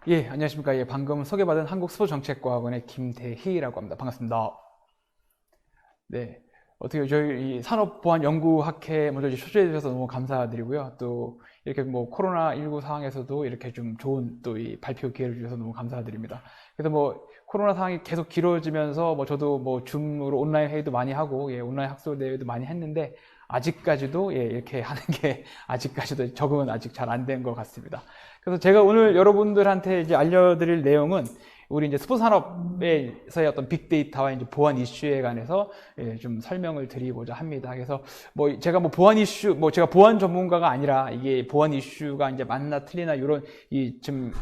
예, 안녕하십니까. 예, 방금 소개받은 한국스포츠정책과학원의 김대희라고 합니다. 반갑습니다. 네. 어떻게 저희 이 산업보안연구학회 먼저 초대해 주셔서 너무 감사드리고요. 또 이렇게 뭐 코로나19 상황에서도 이렇게 좀 좋은 또 이 발표 기회를 주셔서 너무 감사드립니다. 그래서 뭐 코로나 상황이 계속 길어지면서 뭐 저도 뭐 줌으로 온라인 회의도 많이 하고 예, 온라인 학술 대회도 많이 했는데 아직까지도 예, 이렇게 하는 게 아직까지도 적응은 아직 잘 안 된 것 같습니다. 그래서 제가 오늘 여러분들한테 이제 알려드릴 내용은 우리 이제 스포츠 산업에서의 어떤 빅데이터와 이제 보안 이슈에 관해서 예, 좀 설명을 드리고자 합니다. 그래서 뭐 제가 뭐 보안 이슈, 뭐 제가 보안 전문가가 아니라 이게 보안 이슈가 이제 맞나 틀리나 이런 이 좀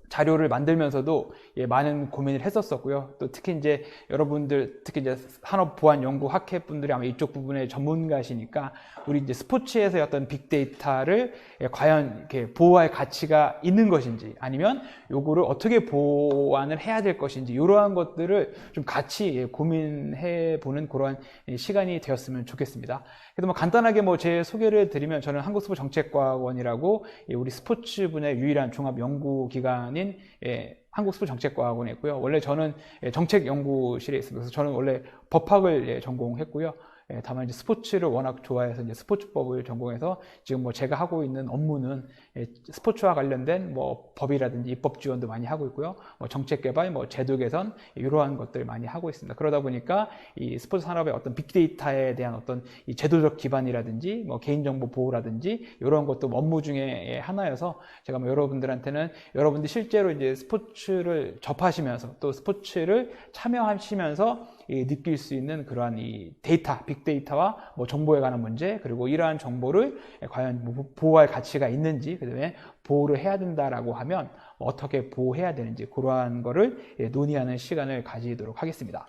자료를 만들면서도 예, 많은 고민을 했었었고요. 또 특히 이제 여러분들, 특히 이제 산업보안연구학회 분들이 아마 이쪽 부분의 전문가시니까 우리 이제 스포츠에서의 어떤 빅데이터를 예, 과연 이렇게 보호할 가치가 있는 것인지 아니면 요거를 어떻게 보완을 해야 될 것인지 이러한 것들을 좀 같이 예, 고민해 보는 그러한 시간이 되었으면 좋겠습니다. 그래도 뭐 간단하게 뭐 제 소개를 드리면 저는 한국스포츠정책과학원이라고 예, 우리 스포츠 분야의 유일한 종합 연구기관인 예, 한국스포츠정책과학원에 있고요. 원래 저는 예, 정책연구실에 있습니다. 그래서 저는 원래 법학을 예, 전공했고요. 예, 다만 이제 스포츠를 워낙 좋아해서 이제 스포츠법을 전공해서 지금 뭐 제가 하고 있는 업무는 예, 스포츠와 관련된 뭐 법이라든지 입법 지원도 많이 하고 있고요. 뭐 정책 개발, 뭐 제도 개선 이러한 것들 많이 하고 있습니다. 그러다 보니까 이 스포츠 산업의 어떤 빅데이터에 대한 어떤 이 제도적 기반이라든지 뭐 개인정보 보호라든지 이런 것도 업무 중에 하나여서 제가 뭐 여러분들한테는 여러분들 실제로 이제 스포츠를 접하시면서 또 스포츠를 참여하시면서 느낄 수 있는 그러한 이 데이터, 빅데이터와 뭐 정보에 관한 문제, 그리고 이러한 정보를 과연 보호할 가치가 있는지, 그 다음에 보호를 해야 된다라고 하면 어떻게 보호해야 되는지, 그러한 거를 논의하는 시간을 가지도록 하겠습니다.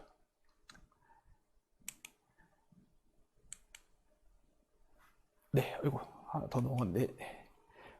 네, 아이고, 하나 더 넘어갔네.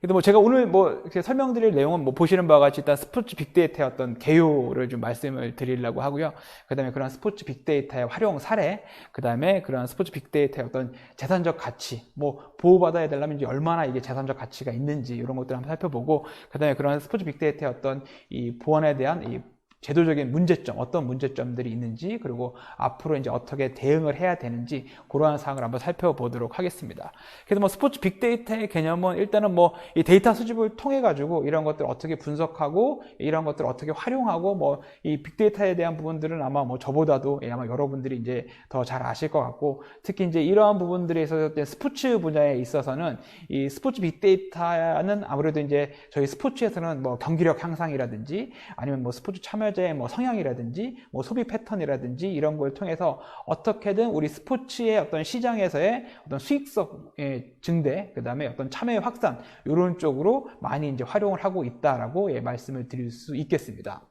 근데 뭐 제가 오늘 뭐 이렇게 설명드릴 내용은 뭐 보시는 바와 같이 일단 스포츠 빅데이터의 어떤 개요를 좀 말씀을 드리려고 하고요. 그 다음에 그런 스포츠 빅데이터의 활용 사례, 그 다음에 그런 스포츠 빅데이터의 어떤 재산적 가치, 뭐 보호받아야 되려면 이제 얼마나 이게 재산적 가치가 있는지 이런 것들을 한번 살펴보고, 그 다음에 그런 스포츠 빅데이터의 어떤 이 보안에 대한 이 제도적인 문제점, 어떤 문제점들이 있는지, 그리고 앞으로 이제 어떻게 대응을 해야 되는지, 그러한 사항을 한번 살펴보도록 하겠습니다. 그래서 뭐 스포츠 빅데이터의 개념은 일단은 뭐 이 데이터 수집을 통해가지고 이런 것들을 어떻게 분석하고, 이런 것들을 어떻게 활용하고, 뭐 이 빅데이터에 대한 부분들은 아마 뭐 저보다도 아마 여러분들이 이제 더 잘 아실 것 같고, 특히 이제 이러한 부분들에 있어서 스포츠 분야에 있어서는 이 스포츠 빅데이터는 아무래도 이제 저희 스포츠에서는 뭐 경기력 향상이라든지 아니면 뭐 스포츠 참여 뭐 성향이라든지 뭐 소비 패턴이라든지 이런 걸 통해서 어떻게든 우리 스포츠의 어떤 시장에서의 어떤 수익성의 증대, 그 다음에 어떤 참여의 확산 이런 쪽으로 많이 이제 활용을 하고 있다라고 말씀을 드릴 수 있겠습니다.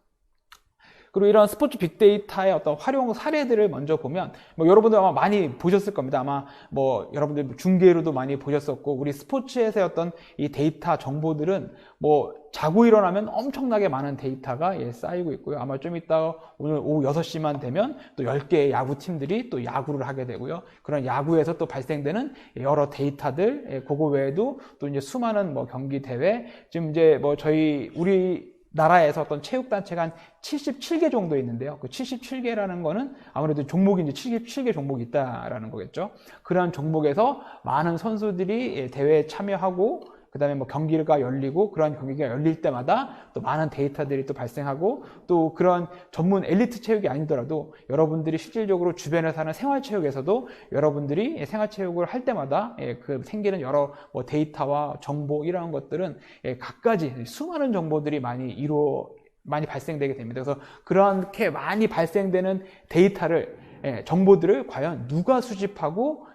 그리고 이런 스포츠 빅데이터의 어떤 활용 사례들을 먼저 보면 뭐 여러분들 아마 많이 보셨을 겁니다. 아마 뭐 여러분들 중계로도 많이 보셨었고, 우리 스포츠에서의 어떤 이 데이터 정보들은 뭐 자고 일어나면 엄청나게 많은 데이터가 쌓이고 있고요. 아마 좀 이따 오늘 오후 6시만 되면 또 10개의 야구팀들이 또 야구를 하게 되고요. 그런 야구에서 또 발생되는 여러 데이터들, 그거 외에도 또 이제 수많은 뭐 경기 대회, 지금 이제 뭐 우리 나라에서 어떤 체육단체가 한 77개 정도 있는데요. 그 77개라는 거는 아무래도 종목이 이제 77개 종목이 있다라는 거겠죠. 그러한 종목에서 많은 선수들이 대회에 참여하고, 그 다음에 뭐 경기가 열리고, 그런 경기가 열릴 때마다 또 많은 데이터들이 또 발생하고, 또 그런 전문 엘리트 체육이 아니더라도 여러분들이 실질적으로 주변에 사는 생활체육에서도 여러분들이 생활체육을 할 때마다 그 생기는 여러 뭐 데이터와 정보 이러한 것들은 갖가지 수많은 정보들이 많이 발생되게 됩니다. 그래서 그렇게 많이 발생되는 데이터를 정보들을 과연 누가 수집하고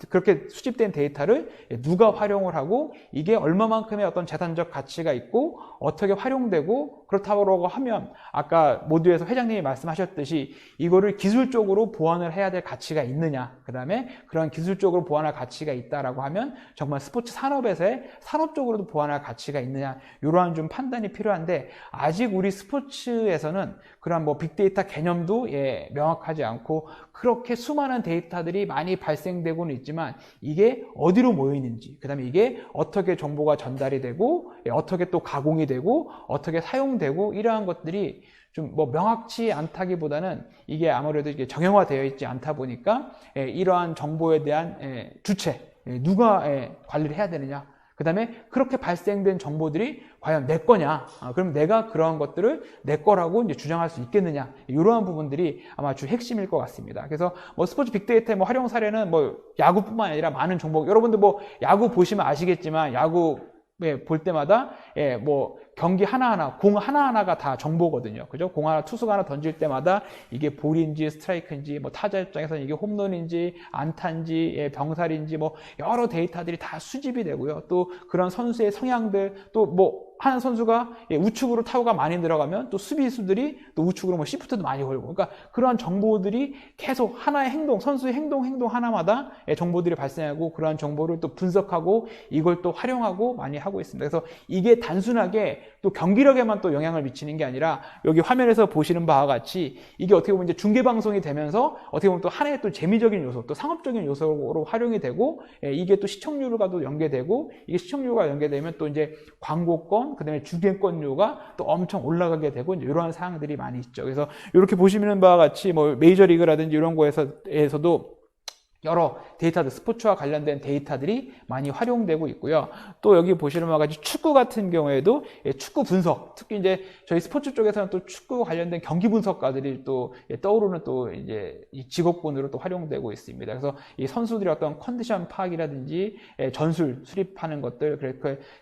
그렇게 수집된 데이터를 누가 활용을 하고 이게 얼마만큼의 어떤 재산적 가치가 있고 어떻게 활용되고 그렇다고 하면 아까 모두에서 회장님이 말씀하셨듯이 이거를 기술적으로 보완을 해야 될 가치가 있느냐, 그 다음에 그런 기술적으로 보완할 가치가 있다라고 하면 정말 스포츠 산업에서의 산업적으로도 보완할 가치가 있느냐, 이러한 좀 판단이 필요한데 아직 우리 스포츠에서는 그런 뭐 빅데이터 개념도 명확하지 않고 않고 그렇게 수많은 데이터들이 많이 발생되고는 있지만 이게 어디로 모여 있는지, 그 다음에 이게 어떻게 정보가 전달이 되고 어떻게 또 가공이 되고 어떻게 사용되고 이러한 것들이 좀 뭐 명확치 않다기보다는 이게 아무래도 이게 정형화되어 있지 않다 보니까 이러한 정보에 대한 주체, 누가 관리를 해야 되느냐, 그 다음에 그렇게 발생된 정보들이 과연 내 거냐, 그럼 내가 그러한 것들을 내 거라고 이제 주장할 수 있겠느냐, 이러한 부분들이 아마 주 핵심일 것 같습니다. 그래서 뭐 스포츠 빅데이터의 뭐 활용 사례는 뭐 야구뿐만 아니라 많은 종목, 여러분들 뭐 야구 보시면 아시겠지만 야구 볼 때마다 뭐 경기 하나하나, 공 하나하나가 다 정보거든요. 그죠? 공 하나, 투수가 하나 던질 때마다 이게 볼인지 스트라이크인지, 뭐 타자 입장에서는 이게 홈런인지, 안타인지, 병살인지, 뭐 여러 데이터들이 다 수집이 되고요. 또 그런 선수의 성향들, 또 뭐 한 선수가 우측으로 타구가 많이 들어가면 또 수비수들이 또 우측으로 뭐 시프트도 많이 걸고, 그러니까 그러한 정보들이 계속 하나의 행동, 선수의 행동 하나마다 정보들이 발생하고 그러한 정보를 또 분석하고 이걸 또 활용하고 많이 하고 있습니다. 그래서 이게 단순하게 또 경기력에만 또 영향을 미치는 게 아니라 여기 화면에서 보시는 바와 같이 이게 어떻게 보면 이제 중계 방송이 되면서 어떻게 보면 또 하나의 또 재미적인 요소, 또 상업적인 요소로 활용이 되고 이게 또 시청률과도 연계되고, 이게 시청률과 연계되면 또 이제 광고권, 그 다음에 주계권료가 또 엄청 올라가게 되고 이러한 사항들이 많이 있죠. 그래서 이렇게 보시는 바와 같이 뭐 메이저리그라든지 이런 거에서도 여러 데이터들, 스포츠와 관련된 데이터들이 많이 활용되고 있고요. 또 여기 보시는 바와 같이 축구 같은 경우에도 축구 분석, 특히 이제 저희 스포츠 쪽에서는 또 축구 관련된 경기 분석가들이 또 떠오르는 또 이제 이 직업군으로 또 활용되고 있습니다. 그래서 이 선수들의 어떤 컨디션 파악이라든지 전술 수립하는 것들,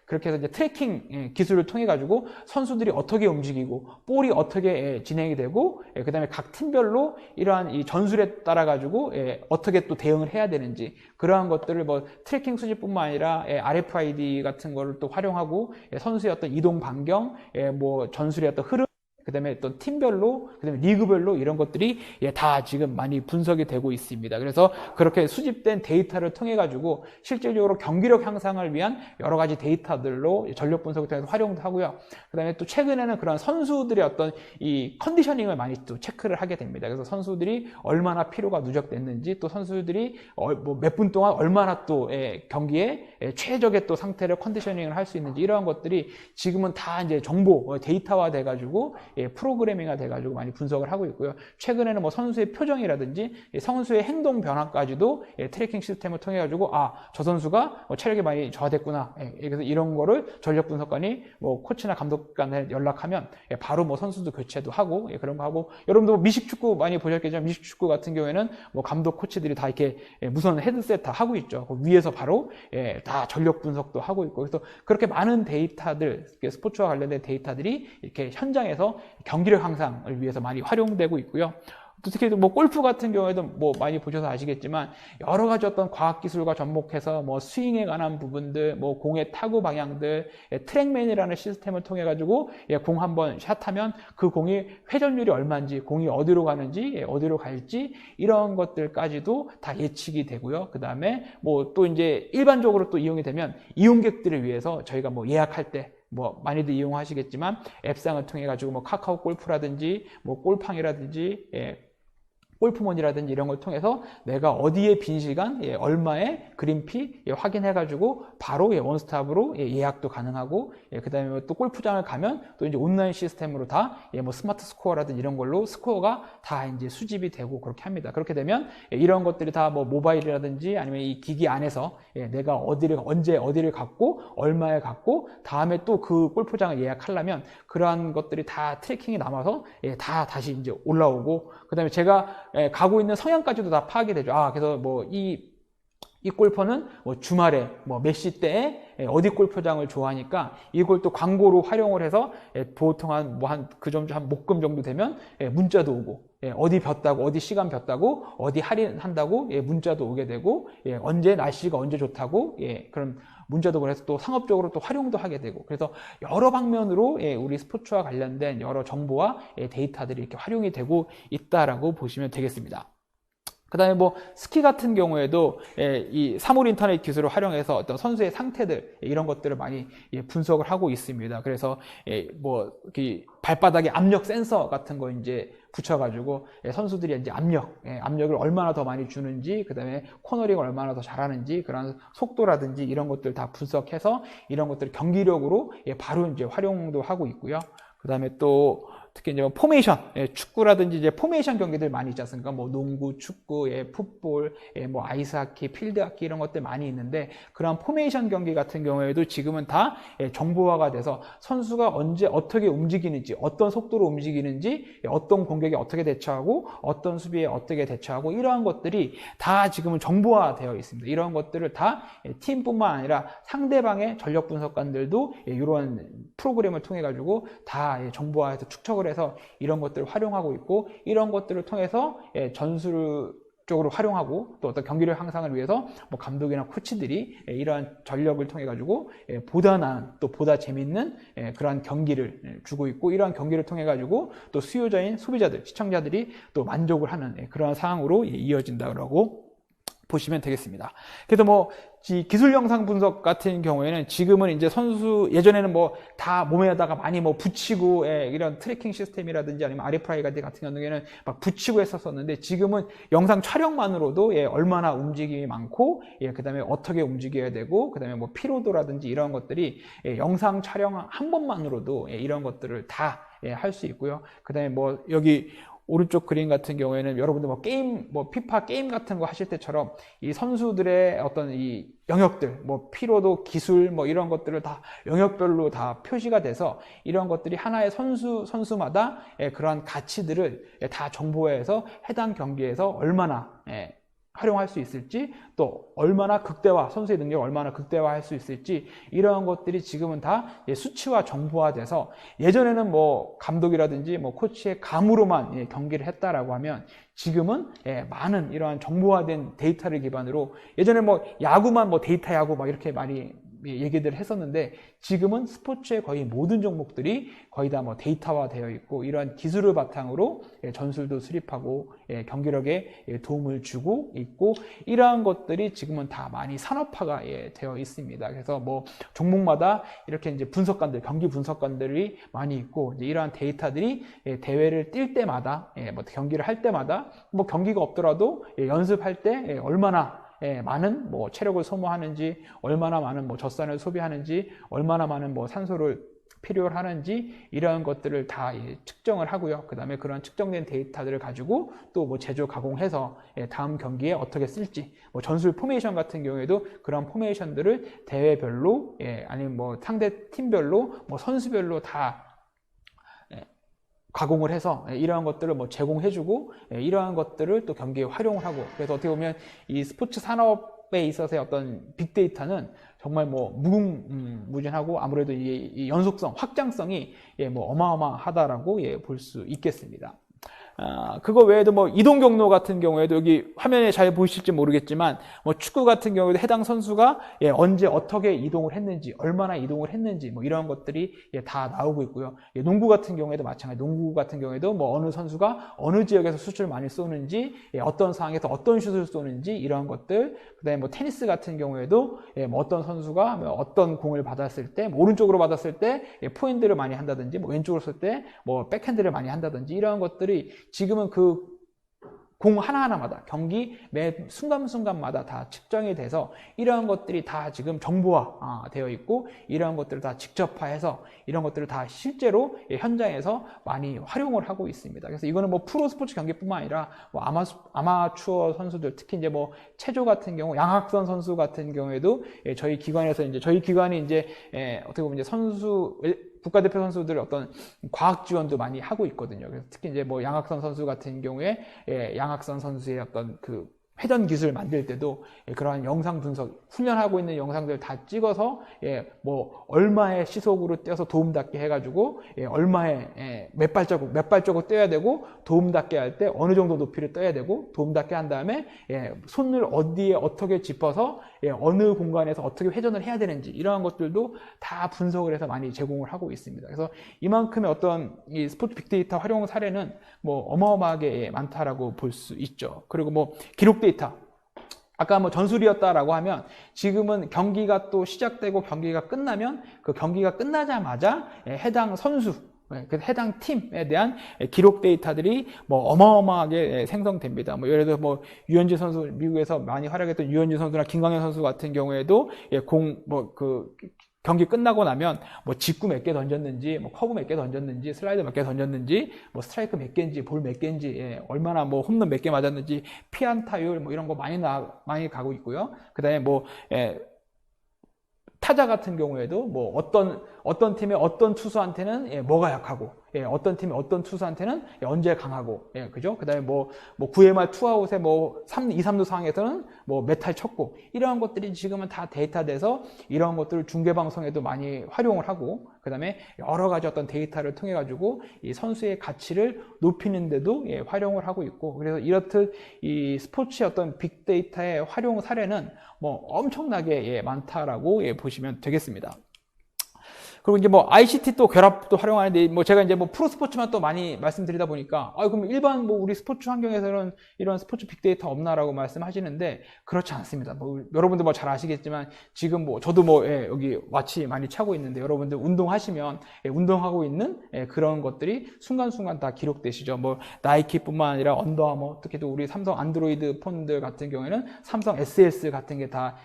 그렇게 해서 이제 트래킹 기술을 통해 가지고 선수들이 어떻게 움직이고 볼이 어떻게 진행이 되고, 그 다음에 각 팀별로 이러한 이 전술에 따라 가지고 어떻게 또 대응을 해야 되는지, 그러한 것들을 뭐 트래킹 수집뿐만 아니라 RFID 같은 거를 또 활용하고 선수의 어떤 이동 반경, 뭐 전술의 어떤 흐름, 그 다음에 어떤 팀별로, 그 다음에 리그별로 이런 것들이 다 지금 많이 분석이 되고 있습니다. 그래서 그렇게 수집된 데이터를 통해 가지고 실질적으로 경기력 향상을 위한 여러 가지 데이터들로 전력 분석을 통해서 활용도 하고요. 그 다음에 또 최근에는 그런 선수들의 어떤 이 컨디셔닝을 많이 또 체크를 하게 됩니다. 그래서 선수들이 얼마나 피로가 누적됐는지, 또 선수들이 뭐 몇 분 동안 얼마나 또 경기에 최적의 또 상태를 컨디셔닝을 할 수 있는지, 이러한 것들이 지금은 다 이제 정보, 데이터화 돼가지고 프로그래밍화 돼가지고 많이 분석을 하고 있고요. 최근에는 뭐 선수의 표정이라든지 선수의 행동 변화까지도 트래킹 시스템을 통해 가지고 저 선수가 뭐 체력이 많이 저하됐구나. 그래서 이런 거를 전력 분석관이 뭐 코치나 감독관에 연락하면 바로 뭐 선수도 교체도 하고 그런 거 하고, 여러분도 미식축구 많이 보셨겠지만 미식축구 같은 경우에는 뭐 감독 코치들이 다 이렇게 무선 헤드셋 다 하고 있죠. 그 위에서 바로 다 전력 분석도 하고 있고, 그래서 그렇게 많은 데이터들, 스포츠와 관련된 데이터들이 이렇게 현장에서 경기력 향상을 위해서 많이 활용되고 있고요. 특히 뭐 골프 같은 경우에도 뭐 많이 보셔서 아시겠지만 여러 가지 어떤 과학기술과 접목해서 뭐 스윙에 관한 부분들, 뭐 공의 타구 방향들, 트랙맨이라는 시스템을 통해 가지고 공 한번 샷하면 그 공이 회전율이 얼마인지, 공이 어디로 가는지, 어디로 갈지, 이런 것들까지도 다 예측이 되고요. 그 다음에 뭐 또 이제 일반적으로 또 이용이 되면 이용객들을 위해서 저희가 뭐 예약할 때 뭐 많이들 이용하시겠지만 앱상을 통해 가지고 뭐 카카오 골프라든지 뭐 골팡이라든지 골프몬이라든지 이런 걸 통해서 내가 어디에 빈 시간, 얼마에 그린피 확인해 가지고 바로 원스톱으로 예약도 가능하고, 그 다음에 또 골프장을 가면 또 이제 온라인 시스템으로 다 뭐 스마트 스코어라든지 이런 걸로 스코어가 다 이제 수집이 되고 그렇게 합니다. 그렇게 되면 이런 것들이 다 뭐 모바일이라든지 아니면 이 기기 안에서 내가 언제 어디를 갔고 얼마에 갔고 다음에 또 그 골프장을 예약하려면 그러한 것들이 다 트래킹이 남아서 다 다시 이제 올라오고, 그 다음에 제가 가고 있는 성향까지도 다 파악이 되죠. 그래서 뭐 이 골퍼는 뭐 주말에 뭐 몇 시 때에 어디 골프장을 좋아하니까 이걸 또 광고로 활용을 해서 보통 그 정도 한 목금 정도 되면 문자도 오고, 어디 폈다고, 어디 시간 폈다고, 어디 할인한다고 문자도 오게 되고, 언제 날씨가 언제 좋다고 그런 문자도 보내서 또 상업적으로 또 활용도 하게 되고, 그래서 여러 방면으로 우리 스포츠와 관련된 여러 정보와 데이터들이 이렇게 활용이 되고 있다라고 보시면 되겠습니다. 그다음에 뭐 스키 같은 경우에도 이 사물 인터넷 기술을 활용해서 어떤 선수의 상태들 이런 것들을 많이 분석을 하고 있습니다. 그래서 뭐 발바닥에 압력 센서 같은 거 이제 붙여가지고 선수들이 이제 압력을 얼마나 더 많이 주는지, 그다음에 코너링을 얼마나 더 잘하는지, 그런 속도라든지 이런 것들 다 분석해서 이런 것들을 경기력으로 바로 이제 활용도 하고 있고요. 그다음에 또 특히 이제 포메이션, 축구라든지 이제 포메이션 경기들 많이 있지 않습니까? 뭐 농구, 축구, 풋볼, 뭐 아이스하키, 필드하키 이런 것들 많이 있는데 그런 포메이션 경기 같은 경우에도 지금은 다 정보화가 돼서 선수가 언제 어떻게 움직이는지, 어떤 속도로 움직이는지, 어떤 공격에 어떻게 대처하고, 어떤 수비에 어떻게 대처하고 이러한 것들이 다 지금은 정보화되어 있습니다. 이런 것들을 다 팀뿐만 아니라 상대방의 전력 분석관들도 이런 프로그램을 통해 가지고 다 정보화해서 축적을 해서 이런 것들을 활용하고 있고, 이런 것들을 통해서 전술 쪽으로 활용하고, 또 어떤 경기력 향상을 위해서 뭐 감독이나 코치들이 이러한 전력을 통해 가지고 보다 나은, 또 보다 재밌는 그러한 경기를 주고 있고, 이러한 경기를 통해 가지고 또 수요자인 소비자들, 시청자들이 또 만족을 하는 그러한 상황으로 이어진다고 보시면 되겠습니다. 그래서 뭐 기술 영상 분석 같은 경우에는 지금은 이제 선수, 예전에는 뭐 다 몸에다가 많이 뭐 붙이고 이런 트래킹 시스템이라든지 아니면 RFI 같은 경우에는 막 붙이고 했었었는데, 지금은 영상 촬영만으로도 얼마나 움직임이 많고, 그다음에 어떻게 움직여야 되고, 그다음에 뭐 피로도라든지 이런 것들이 영상 촬영 한 번만으로도 이런 것들을 다 할 수 있고요. 그다음에 뭐 여기 오른쪽 그림 같은 경우에는 여러분들 뭐 게임, 뭐 피파 게임 같은 거 하실 때처럼 이 선수들의 어떤 이 영역들, 뭐 피로도, 기술, 뭐 이런 것들을 다 영역별로 다 표시가 돼서 이런 것들이 하나의 선수마다 그러한 가치들을 다 정보화해서 해당 경기에서 얼마나 활용할 수 있을지, 또 얼마나 선수의 능력을 얼마나 극대화할 수 있을지, 이러한 것들이 지금은 다 수치화 정보화돼서, 예전에는 뭐 감독이라든지 뭐 코치의 감으로만 경기를 했다라고 하면 지금은 많은 이러한 정보화된 데이터를 기반으로, 예전에 뭐 야구만 뭐 데이터 야구 막 이렇게 많이 얘기들 했었는데, 지금은 스포츠의 거의 모든 종목들이 거의 다 뭐 데이터화 되어 있고, 이러한 기술을 바탕으로 전술도 수립하고 경기력에 도움을 주고 있고, 이러한 것들이 지금은 다 많이 산업화가 되어 있습니다. 그래서 뭐 종목마다 이렇게 이제 분석관들, 경기 분석관들이 많이 있고, 이제 이러한 데이터들이 대회를 뛸 때마다, 뭐 경기를 할 때마다, 뭐 경기가 없더라도 연습할 때 얼마나 많은 뭐 체력을 소모하는지, 얼마나 많은 뭐 젖산을 소비하는지, 얼마나 많은 뭐 산소를 필요로 하는지, 이러한 것들을 다 측정을 하고요. 그 다음에 그런 측정된 데이터들을 가지고 또 뭐 제조 가공해서 다음 경기에 어떻게 쓸지, 뭐 전술 포메이션 같은 경우에도 그런 포메이션들을 대회별로, 아니면 뭐 상대 팀별로, 뭐 선수별로 다 가공을 해서 이러한 것들을 뭐 제공해주고, 이러한 것들을 또 경기에 활용을 하고, 그래서 어떻게 보면 이 스포츠 산업에 있어서의 어떤 빅데이터는 정말 뭐 무궁무진하고, 아무래도 이 연속성, 확장성이 뭐 어마어마하다라고 볼 수 있겠습니다. 그거 외에도 뭐 이동 경로 같은 경우에도 여기 화면에 잘 보이실지 모르겠지만, 뭐 축구 같은 경우에도 해당 선수가 언제 어떻게 이동을 했는지, 얼마나 이동을 했는지, 뭐 이런 것들이 다 나오고 있고요. 농구 같은 경우에도 마찬가지. 농구 같은 경우에도 뭐 어느 선수가 어느 지역에서 슛을 많이 쏘는지, 어떤 상황에서 어떤 슛을 쏘는지, 이런 것들. 그다음에 뭐 테니스 같은 경우에도 뭐 어떤 선수가 뭐 어떤 공을 받았을 때, 뭐 오른쪽으로 받았을 때 포핸드를 많이 한다든지, 뭐 왼쪽으로 쏠 때 뭐 백핸드를 많이 한다든지, 이런 것들이 지금은 그 공 하나하나마다, 경기 매 순간순간마다 다 측정이 돼서 이러한 것들이 다 지금 정보화 되어 있고, 이러한 것들을 다 직접화해서 이런 것들을 다 실제로 현장에서 많이 활용을 하고 있습니다. 그래서 이거는 뭐 프로 스포츠 경기뿐만 아니라 뭐 아마추어 선수들, 특히 이제 뭐 체조 같은 경우, 양학선 선수 같은 경우에도 저희 기관에서 이제, 저희 기관이 이제 어떻게 보면 이제 국가대표 선수들 어떤 과학 지원도 많이 하고 있거든요. 그래서 특히 이제 뭐 양학선 선수 같은 경우에 양학선 선수의 어떤 그 회전 기술 만들 때도 그러한 영상 분석, 훈련하고 있는 영상들 다 찍어서 뭐 얼마의 시속으로 떼어서 도움닫게 해가지고 얼마의 몇 발자국 떼야 되고 도움닫게 할 때 어느 정도 높이를 떠야 되고 도움닫게 한 다음에 손을 어디에 어떻게 짚어서 어느 공간에서 어떻게 회전을 해야 되는지 이러한 것들도 다 분석을 해서 많이 제공을 하고 있습니다. 그래서 이만큼의 어떤 이 스포츠 빅데이터 활용 사례는 뭐 어마어마하게 많다라고 볼 수 있죠. 그리고 뭐 기록 데이터, 아까 뭐 전술이었다라고 하면 지금은 경기가 또 시작되고 경기가 끝나면 그 경기가 끝나자마자 해당 선수, 그 해당 팀에 대한 기록 데이터들이 뭐 어마어마하게 생성됩니다. 뭐 예를 들어 뭐 유현진 선수, 미국에서 많이 활약했던 유현진 선수나 김광현 선수 같은 경우에도 경기 끝나고 나면 뭐 직구 몇 개 던졌는지, 뭐 커브 몇 개 던졌는지, 슬라이드 몇 개 던졌는지, 뭐 스트라이크 몇 개인지, 볼 몇 개인지, 얼마나 뭐 홈런 몇 개 맞았는지, 피안타율 뭐 이런 거 많이 가고 있고요. 그다음에 뭐 타자 같은 경우에도 뭐 어떤 팀의 어떤 투수한테는 뭐가 약하고, 어떤 팀의 어떤 투수한테는 언제 강하고, 그죠? 그 다음에 뭐 9회 말 투아웃에 뭐 2, 3루 상황에서는 뭐 몇 탈 쳤고, 이러한 것들이 지금은 다 데이터돼서 이러한 것들을 중계방송에도 많이 활용을 하고, 그 다음에 여러 가지 어떤 데이터를 통해 가지고 이 선수의 가치를 높이는데도 활용을 하고 있고, 그래서 이렇듯 이 스포츠의 어떤 빅데이터의 활용 사례는 뭐 엄청나게 많다라고 보시면 되겠습니다. 그리고 이제 뭐 ICT 또 결합도 활용하는데, 뭐 제가 이제 뭐 프로 스포츠만 또 많이 말씀드리다 보니까 그럼 일반 뭐 우리 스포츠 환경에서는 이런 스포츠 빅데이터 없나라고 말씀하시는데, 그렇지 않습니다. 뭐 여러분들 뭐 잘 아시겠지만 지금 뭐 저도 뭐 여기 와치 많이 차고 있는데, 여러분들 운동하시면 운동하고 있는 그런 것들이 순간순간 다 기록되시죠. 뭐 나이키뿐만 아니라 언더아머, 특히 또 우리 삼성 안드로이드 폰들 같은 경우에는 삼성 SS 같은 게 다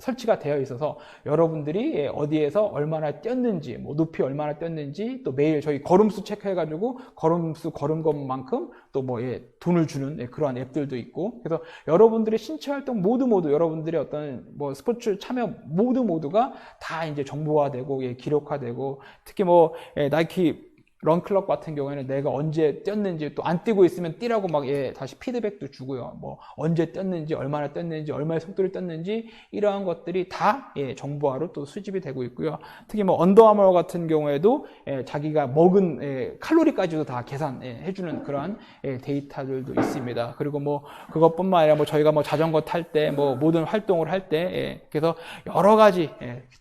설치가 되어 있어서 여러분들이 어디에서 얼마나 뛰었는지, 뭐 높이 얼마나 뛰었는지, 또 매일 저희 걸음수 체크해가지고 걸음수 걸은 것만큼 또 뭐 돈을 주는 그러한 앱들도 있고, 그래서 여러분들의 신체 활동 모두 여러분들의 어떤 뭐 스포츠 참여 모두가 다 이제 정보화되고 기록화되고, 특히 뭐 나이키 런클럽 같은 경우에는 내가 언제 뛰었는지, 또 안 뛰고 있으면 뛰라고 막 다시 피드백도 주고요. 뭐 언제 뛰었는지, 얼마나 뛰었는지, 얼마의 속도를 뛰었는지, 이러한 것들이 다 정보화로 또 수집이 되고 있고요. 특히 뭐 언더아머 같은 경우에도 자기가 먹은 칼로리까지도 다 계산해주는 그러한 데이터들도 있습니다. 그리고 뭐 그것뿐만 아니라 뭐 저희가 뭐 자전거 탈 때, 뭐 모든 활동을 할 때, 그래서 여러 가지,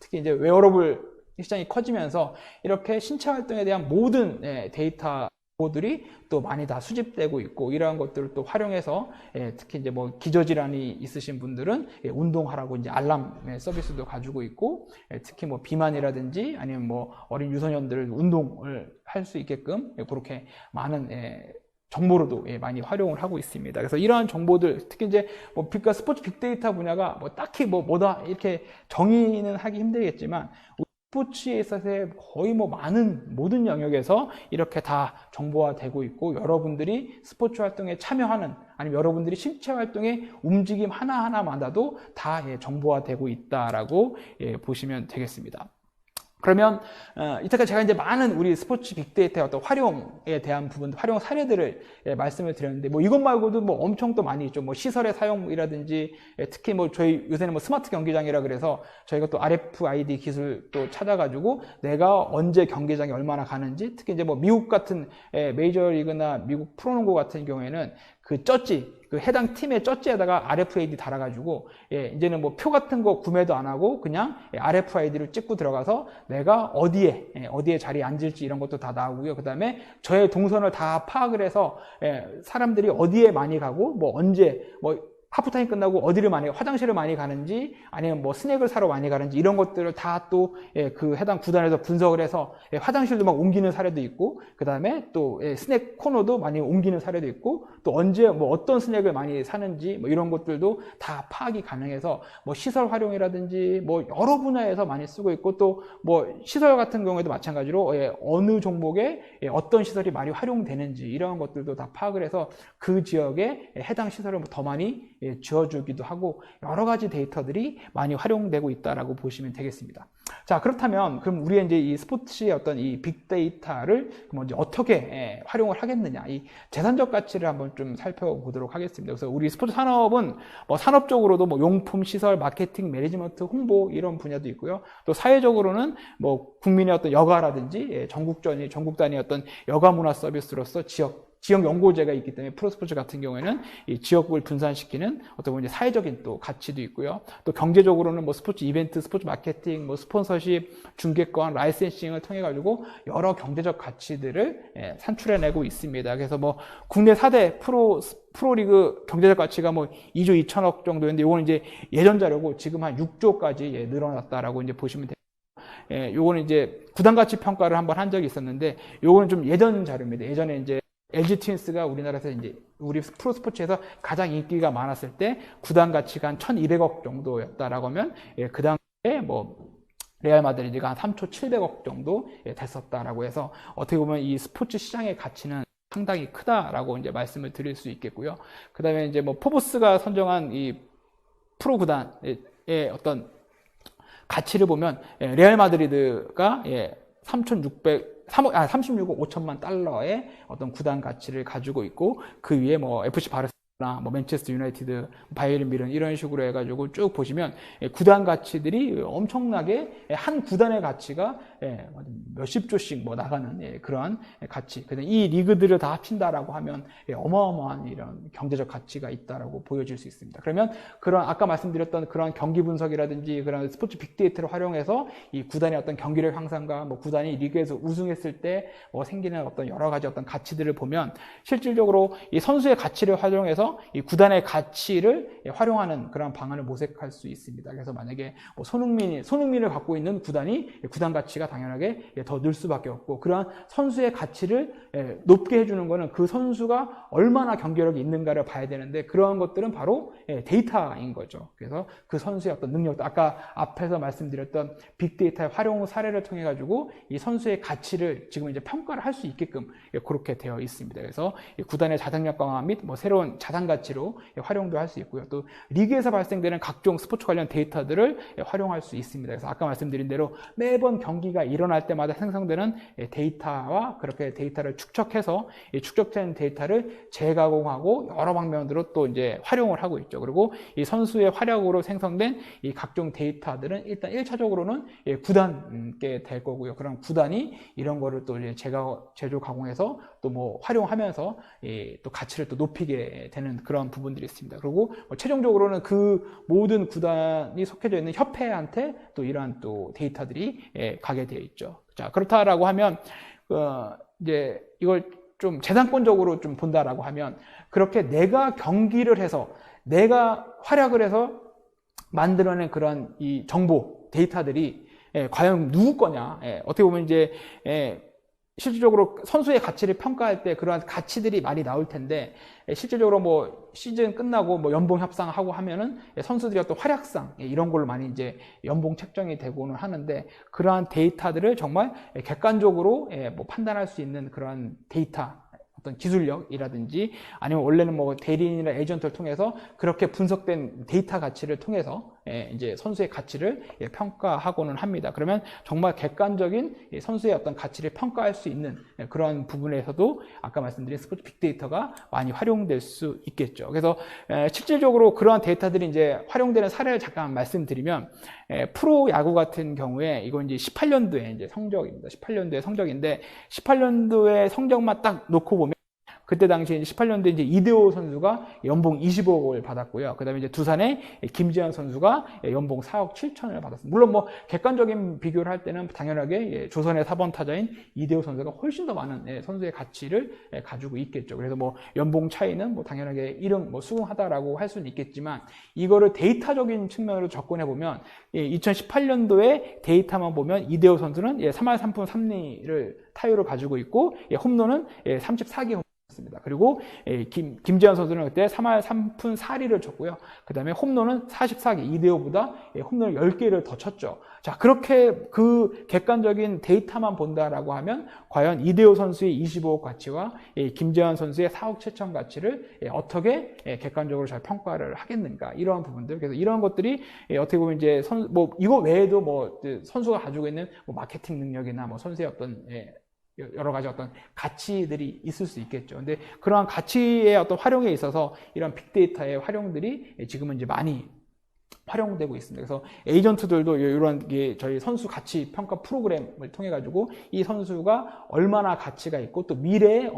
특히 이제 웨어러블 시장이 커지면서 이렇게 신체 활동에 대한 모든 데이터들이 또 많이 다 수집되고 있고, 이러한 것들을 또 활용해서 특히 이제 뭐 기저질환이 있으신 분들은 운동하라고 이제 알람 서비스도 가지고 있고, 특히 뭐 비만이라든지 아니면 뭐 어린 유소년들 운동을 할 수 있게끔 그렇게 많은 정보로도 많이 활용을 하고 있습니다. 그래서 이러한 정보들, 특히 이제 뭐 스포츠 빅데이터 분야가 뭐 딱히 뭐다 이렇게 정의는 하기 힘들겠지만, 스포츠에 있어서의 거의 뭐 모든 영역에서 이렇게 다 정보화되고 있고, 여러분들이 스포츠 활동에 참여하는, 아니면 여러분들이 신체 활동의 움직임 하나하나마다도 다 정보화되고 있다라고 보시면 되겠습니다. 그러면 이때까지 제가 이제 많은 우리 스포츠 빅데이터의 어떤 활용에 대한 부분, 활용 사례들을 말씀을 드렸는데, 뭐 이것 말고도 뭐 엄청 또 많이 있죠. 뭐 시설의 사용이라든지, 특히 뭐 저희 요새는 뭐 스마트 경기장이라 그래서 저희가 또 RFID 기술 또 찾아가지고 내가 언제 경기장에 얼마나 가는지, 특히 이제 뭐 미국 같은 메이저리그나 미국 프로농구 같은 경우에는 그 해당 팀의 쩌지에다가 RFID 달아가지고, 이제는 뭐 표 같은 거 구매도 안 하고 그냥 RFID를 찍고 들어가서 내가 어디에 자리에 앉을지 이런 것도 다 나오고요. 그 다음에 저의 동선을 다 파악을 해서 사람들이 어디에 많이 가고, 뭐 언제, 뭐 하프타임 끝나고 어디를 화장실을 많이 가는지, 아니면 뭐 스낵을 사러 많이 가는지, 이런 것들을 다 또 그 해당 구단에서 분석을 해서 화장실도 막 옮기는 사례도 있고, 그 다음에 또 스낵 코너도 많이 옮기는 사례도 있고, 또 언제 뭐 어떤 스낵을 많이 사는지, 뭐 이런 것들도 다 파악이 가능해서 뭐 시설 활용이라든지 뭐 여러 분야에서 많이 쓰고 있고, 또 뭐 시설 같은 경우에도 마찬가지로 어느 종목에 어떤 시설이 많이 활용되는지, 이런 것들도 다 파악을 해서 그 지역에 해당 시설을 더 많이 지어주기도 하고 여러 가지 데이터들이 많이 활용되고 있다라고 보시면 되겠습니다. 자, 그렇다면 그럼 우리의 이제 이 스포츠의 어떤 이 빅데이터를 이제 어떻게 활용을 하겠느냐, 이 재산적 가치를 한번 좀 살펴보도록 하겠습니다. 그래서 우리 스포츠 산업은 뭐 산업적으로도 뭐 용품, 시설, 마케팅, 매니지먼트, 홍보 이런 분야도 있고요. 또 사회적으로는 뭐 국민의 어떤 여가라든지 전국 단위 어떤 여가 문화 서비스로서 지역 연고제가 있기 때문에 프로스포츠 같은 경우에는 이 지역을 분산시키는 어떤 이제 사회적인 또 가치도 있고요. 또 경제적으로는 뭐 스포츠 이벤트, 스포츠 마케팅, 뭐 스폰서십, 중계권, 라이센싱을 통해 가지고 여러 경제적 가치들을 산출해내고 있습니다. 그래서 뭐 국내 4대 프로리그 경제적 가치가 뭐 2조 2천억 정도인데 이거는 이제 예전 자료고 지금 한 6조까지 늘어났다라고 이제 보시면 됩니다. 요거는 이제 구단 가치 평가를 한번 한 적이 있었는데 요거는 좀 예전 자료입니다. 예전에 이제 LG 트윈스가 우리나라에서 이제 우리 프로스포츠에서 가장 인기가 많았을 때 구단 가치가 한 1,200억 정도였다라고 하면 그 당시에 뭐 레알 마드리드가 한 3조 700억 정도 됐었다라고 해서 어떻게 보면 이 스포츠 시장의 가치는 상당히 크다라고 이제 말씀을 드릴 수 있겠고요. 그다음에 이제 뭐 포브스가 선정한 이 프로 구단의 어떤 가치를 보면 레알 마드리드가 36억 5천만 달러의 어떤 구단 가치를 가지고 있고 그 위에 뭐 FC 바르셀로나, 뭐 맨체스터 유나이티드, 바이에른 뮌헨 이런 식으로 해가지고 쭉 보시면 구단 가치들이 엄청나게 한 구단의 가치가 몇십 조씩 뭐 나가는 그러한 가치. 그다음 이 리그들을 다 합친다라고 하면 어마어마한 이런 경제적 가치가 있다라고 보여질 수 있습니다. 그러면 그런 아까 말씀드렸던 그런 경기 분석이라든지 그런 스포츠 빅데이터를 활용해서 이 구단의 어떤 경기력 향상과 뭐 구단이 리그에서 우승했을 때 뭐 생기는 어떤 여러 가지 어떤 가치들을 보면 실질적으로 이 선수의 가치를 활용해서 이 구단의 가치를 활용하는 그런 방안을 모색할 수 있습니다. 그래서 만약에 뭐 손흥민을 갖고 있는 구단이 구단 가치가 당연하게 더 늘 수밖에 없고 그러한 선수의 가치를 높게 해주는 것은 그 선수가 얼마나 경기력이 있는가를 봐야 되는데 그러한 것들은 바로 데이터인 거죠. 그래서 그 선수의 어떤 능력도 아까 앞에서 말씀드렸던 빅데이터의 활용 사례를 통해 가지고 이 선수의 가치를 지금 이제 평가를 할 수 있게끔 그렇게 되어 있습니다. 그래서 구단의 자생력 강화 및 뭐 새로운 자산 가치로 활용도 할 수 있고요. 또 리그에서 발생되는 각종 스포츠 관련 데이터들을 활용할 수 있습니다. 그래서 아까 말씀드린 대로 매번 경기가 일어날 때마다 생성되는 데이터와 그렇게 데이터를 축적해서 축적된 데이터를 재가공하고 여러 방면으로 또 이제 활용을 하고 있죠. 그리고 이 선수의 활약으로 생성된 이 각종 데이터들은 일단 1차적으로는 구단께 될 거고요. 그럼 구단이 이런 거를 또 이제 제조 가공해서 또 뭐 활용하면서 또 가치를 또 높이게 되는 그런 부분들이 있습니다. 그리고 최종적으로는 그 모든 구단이 속해져 있는 협회한테 또 이러한 또 데이터들이 가게 되어 있죠. 자, 그렇다라고 하면 이제 이걸 좀 재산권적으로 좀 본다라고 하면 그렇게 내가 경기를 해서 내가 활약을 해서 만들어낸 그런 이 정보 데이터들이 과연 누구 거냐? 어떻게 보면 이제 실질적으로 선수의 가치를 평가할 때 그러한 가치들이 많이 나올 텐데 실질적으로 뭐 시즌 끝나고 뭐 연봉 협상하고 하면은 선수들이 어떤 활약상 이런 걸로 많이 이제 연봉 책정이 되고는 하는데 그러한 데이터들을 정말 객관적으로 뭐 판단할 수 있는 그런 데이터 어떤 기술력이라든지 아니면 원래는 뭐 대리인이나 에이전트를 통해서 그렇게 분석된 데이터 가치를 통해서 이제 선수의 가치를 평가하고는 합니다. 그러면 정말 객관적인 선수의 어떤 가치를 평가할 수 있는 그런 부분에서도 아까 말씀드린 스포츠 빅데이터가 많이 활용될 수 있겠죠. 그래서 실질적으로 그러한 데이터들이 이제 활용되는 사례를 잠깐 말씀드리면 프로 야구 같은 경우에 이건 이제 18년도에 이제 성적입니다. 18년도의 성적인데 18년도의 성적만 딱 놓고 보면 그때 당시에 18년도에 이제 이대호 선수가 연봉 20억을 받았고요. 그 다음에 이제 두산의 김지현 선수가 연봉 4억 7천을 받았습니다. 물론 뭐 객관적인 비교를 할 때는 당연하게 조선의 4번 타자인 이대호 선수가 훨씬 더 많은 선수의 가치를 가지고 있겠죠. 그래서 뭐 연봉 차이는 뭐 당연하게 수긍하다라고 할 수는 있겠지만 이거를 데이터적인 측면으로 접근해 보면 2018년도에 데이터만 보면 이대호 선수는 3할 3푼 3리를 타율을 가지고 있고 홈런은 34개 그리고 김재환 선수는 그때 3할 3푼 4리를 쳤고요. 그 다음에 홈런은 44개, 이대호보다 홈런을 10개를 더 쳤죠. 자, 그렇게 그 객관적인 데이터만 본다라고 하면 과연 이대호 선수의 25억 가치와 김재환 선수의 4억 7천 가치를 어떻게 객관적으로 잘 평가를 하겠는가, 이러한 부분들. 그래서 이런 것들이 어떻게 보면 이제 이거 외에도 선수가 가지고 있는 마케팅 능력이나 선수의 어떤 여러 가지 어떤 가치들이 있을 수 있겠죠. 근데 그러한 가치의 어떤 활용에 있어서 이런 빅데이터의 활용들이 지금은 이제 많이 활용되고 있습니다. 그래서 에이전트들도 이런 저희 선수 가치 평가 프로그램을 통해 가지고 이 선수가 얼마나 가치가 있고 또 미래에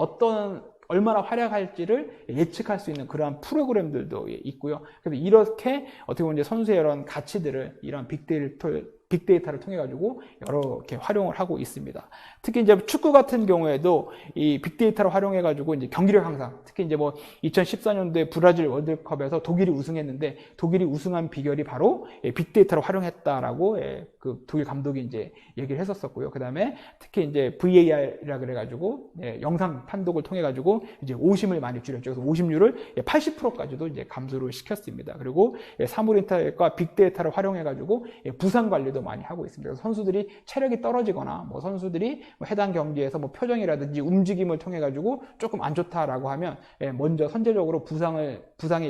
얼마나 활약할지를 예측할 수 있는 그러한 프로그램들도 있고요. 그래서 이렇게 어떻게 보면 이제 선수의 이런 가치들을 이런 빅데이터를 통해 가지고 여러 개 활용을 하고 있습니다. 특히 이제 축구 같은 경우에도 이 빅데이터를 활용해 가지고 이제 경기력 향상, 특히 이제 2014년도에 브라질 월드컵에서 독일이 우승했는데 독일이 우승한 비결이 바로 빅데이터를 활용했다라고 그 독일 감독이 이제 얘기를 했었었고요. 그 다음에 특히 이제 VAR이라 그래 가지고 영상 판독을 통해 가지고 이제 오심을 많이 줄였죠. 그래서 오심률을 80%까지도 이제 감소를 시켰습니다. 그리고 사물 인터넷과 빅데이터를 활용해 가지고 부상 관리도 많이 하고 있습니다. 그래서 선수들이 체력이 떨어지거나 선수들이 해당 경기에서 표정이라든지 움직임을 통해 가지고 조금 안 좋다라고 하면 먼저 선제적으로 부상의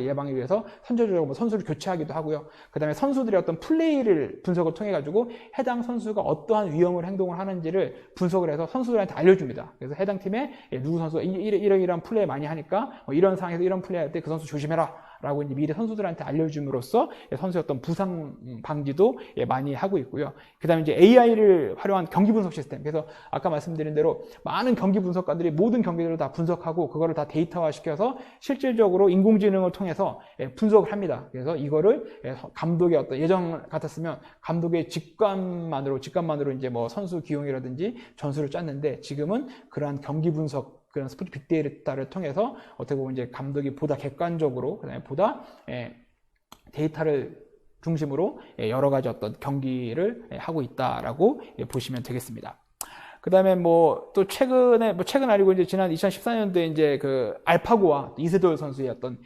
예방을 위해서 선제적으로 선수를 교체하기도 하고요. 그 다음에 선수들의 어떤 플레이를 분석을 통해 가지고 해당 선수가 어떠한 위험을 행동을 하는지를 분석을 해서 선수들한테 알려줍니다. 그래서 해당 팀에 누구 선수가 이런 플레이 많이 하니까 이런 상황에서 이런 플레이 할 때 그 선수 조심해라 라고 이제 미리 선수들한테 알려줌으로써 선수의 어떤 부상 방지도 많이 하고 있고요. 그 다음에 이제 AI를 활용한 경기 분석 시스템. 그래서 아까 말씀드린 대로 많은 경기 분석가들이 모든 경기들을 다 분석하고 그거를 다 데이터화 시켜서 실질적으로 인공지능을 통해서 분석을 합니다. 그래서 이거를 감독의 어떤 예전 같았으면 감독의 직관만으로 이제 선수 기용이라든지 전술을 짰는데 지금은 그러한 경기 분석, 그런 스포츠 빅데이터를 통해서 어떻게 보면 이제 감독이 보다 객관적으로, 그다음에 보다 데이터를 중심으로 여러 가지 어떤 경기를 하고 있다라고 보시면 되겠습니다. 그 다음에 또 최근 아니고 이제 지난 2014년도에 이제 그 알파고와 이세돌 선수의 어떤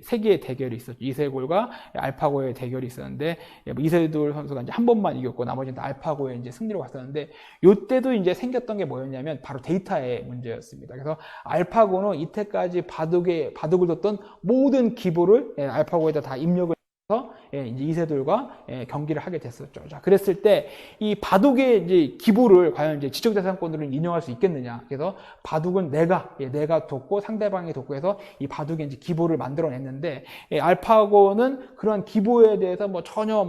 세계의 대결이 있었죠. 이세돌과 알파고의 대결이 있었는데 이세돌 선수가 이제 한 번만 이겼고 나머지는 다 알파고의 이제 승리로 갔었는데 요때도 이제 생겼던 게 뭐였냐면 바로 데이터의 문제였습니다. 그래서 알파고는 이때까지 바둑을 뒀던 모든 기보를 알파고에다 다 입력을 이제 이세돌과 경기를 하게 됐었죠. 자, 그랬을 때 이 바둑의 이제 기보를 과연 이제 지적재산권으로 인용할 수 있겠느냐. 그래서 바둑은 내가 뒀고 상대방이 뒀고 해서 이 바둑의 이제 기보를 만들어냈는데 알파고는 그런 기보에 대해서 전혀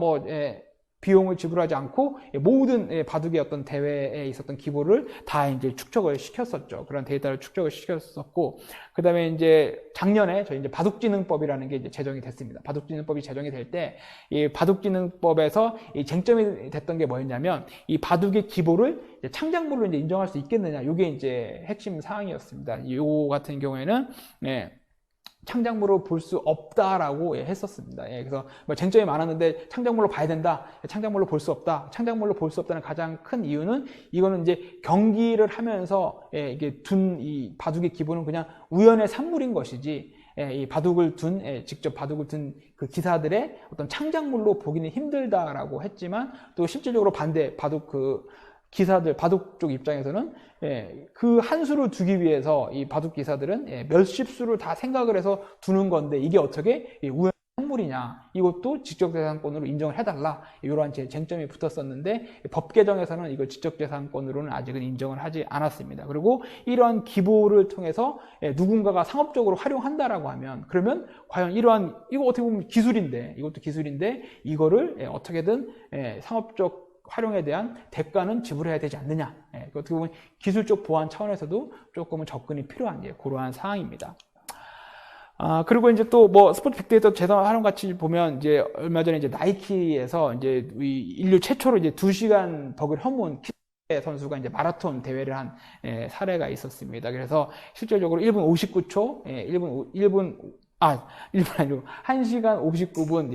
비용을 지불하지 않고 모든 바둑의 어떤 대회에 있었던 기보를 다 이제 축적을 시켰었죠. 그런 데이터를 축적을 시켰었고, 그 다음에 이제 작년에 저희 이제 바둑지능법이라는 게 이제 제정이 됐습니다. 바둑지능법이 제정이 될 때, 이 바둑지능법에서 이 쟁점이 됐던 게 뭐였냐면, 이 바둑의 기보를 창작물로 이제 인정할 수 있겠느냐. 이게 이제 핵심 사항이었습니다. 이 같은 경우에는, 창작물로 볼 수 없다라고 했었습니다. 그래서 쟁점이 많았는데 창작물로 봐야 된다. 창작물로 볼 수 없다. 창작물로 볼 수 없다는 가장 큰 이유는 이거는 이제 경기를 하면서 이게 이 바둑의 기본은 그냥 우연의 산물인 것이지 이 바둑을 직접 바둑을 둔 그 기사들의 어떤 창작물로 보기는 힘들다라고 했지만 또 실질적으로 반대 바둑 바둑 쪽 입장에서는 그 한 수를 두기 위해서 이 바둑 기사들은 몇십 수를 다 생각을 해서 두는 건데 이게 어떻게 우연 산물이냐, 이것도 지적재산권으로 인정을 해달라, 이러한 쟁점이 붙었었는데 법 개정에서는 이걸 지적재산권으로는 아직은 인정을 하지 않았습니다. 그리고 이러한 기보를 통해서 누군가가 상업적으로 활용한다라고 하면 그러면 과연 이거 어떻게 보면 이것도 기술인데 이거를 어떻게든 상업적 활용에 대한 대가는 지불해야 되지 않느냐. 어떻게 보면 기술적 보완 차원에서도 조금은 접근이 필요한 그러한 사항입니다. 그리고 이제 또 스포츠 빅데이터 재단 활용 같이 보면 이제 얼마 전에 이제 나이키에서 이제 인류 최초로 이제 2시간 덕을 허문 선수가 이제 마라톤 대회를 한 사례가 있었습니다. 그래서 실질적으로 1분 59초, 1시간 59분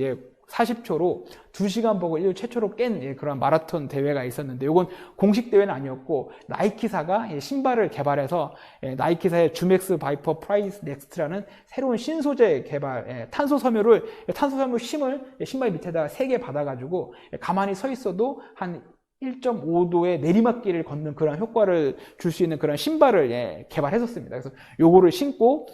40초로 2시간 복을 인류 최초로 깬 그런 마라톤 대회가 있었는데, 이건 공식 대회는 아니었고 나이키사가 신발을 개발해서 나이키사의 주맥스 바이퍼 프라이스 넥스트라는 새로운 신소재 개발, 탄소 섬유 심을 신발 밑에다 3개 받아가지고 가만히 서 있어도 한 1.5도의 내리막길을 걷는 그런 효과를 줄 수 있는 그런 신발을 개발했었습니다. 그래서 요거를 신고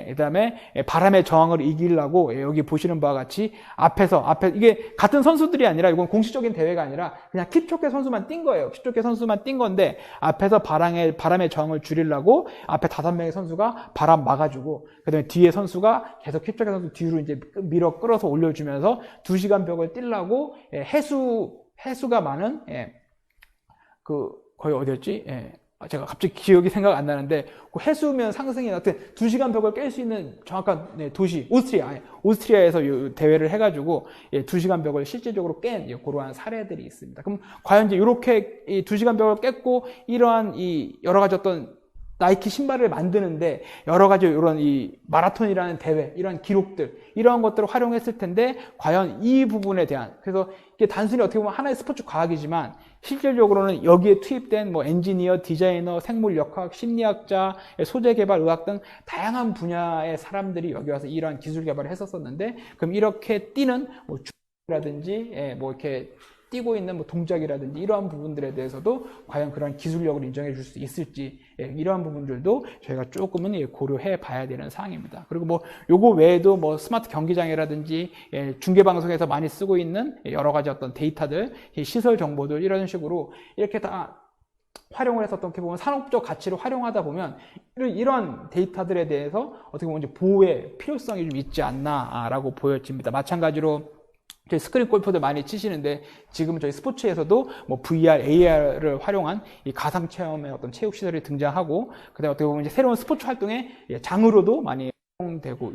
그다음에 바람의 저항을 이기려고 여기 보시는 바와 같이 앞에 이게 같은 선수들이 아니라, 이건 공식적인 대회가 아니라 그냥 킵초게 선수만 뛴 거예요. 킵초게 선수만 뛴 건데, 앞에서 바람의 저항을 줄이려고 앞에 5명의 선수가 바람 막아주고, 그다음에 뒤에 선수가 계속 킵초게 선수 뒤로 이제 밀어 끌어서 올려주면서 2시간 벽을 뛰려고 해수가 많은 거의 어디였지? 제가 갑자기 기억이 생각 안 나는데, 그 해수면 상승이 하여튼 2시간 벽을 깰 수 있는 정확한 도시 오스트리아에서 이 대회를 해가지고 2시간 벽을 실질적으로 깬 그러한 사례들이 있습니다. 그럼 과연 이제 이렇게 2시간 벽을 깼고 이러한 여러 가지 어떤 나이키 신발을 만드는데 여러 가지 이런 마라톤이라는 대회, 이런 기록들, 이러한 것들을 활용했을 텐데, 과연 이 부분에 대한, 그래서 이게 단순히 어떻게 보면 하나의 스포츠 과학이지만 실질적으로는 여기에 투입된 엔지니어, 디자이너, 생물역학, 심리학자, 소재 개발, 의학 등 다양한 분야의 사람들이 여기 와서 이러한 기술 개발을 했었었는데, 그럼 이렇게 뛰는 라든지 이렇게 뛰고 있는 동작이라든지 이러한 부분들에 대해서도 과연 그런 기술력을 인정해 줄 수 있을지, 이러한 부분들도 저희가 조금은 고려해 봐야 되는 사항입니다. 그리고 요거 외에도 스마트 경기장이라든지 중계방송에서 많이 쓰고 있는 여러 가지 어떤 데이터들, 시설 정보들, 이런 식으로 이렇게 다 활용을 해서 어떻게 보면 산업적 가치를 활용하다 보면 이런 데이터들에 대해서 어떻게 보면 이제 보호의 필요성이 좀 있지 않나라고 보여집니다. 마찬가지로 저희 스크린 골프들 많이 치시는데, 지금 저희 스포츠에서도 VR, AR을 활용한 이 가상 체험의 어떤 체육 시설이 등장하고, 그다음에 어떻게 보면 이제 새로운 스포츠 활동의 장으로도 많이 활용되고,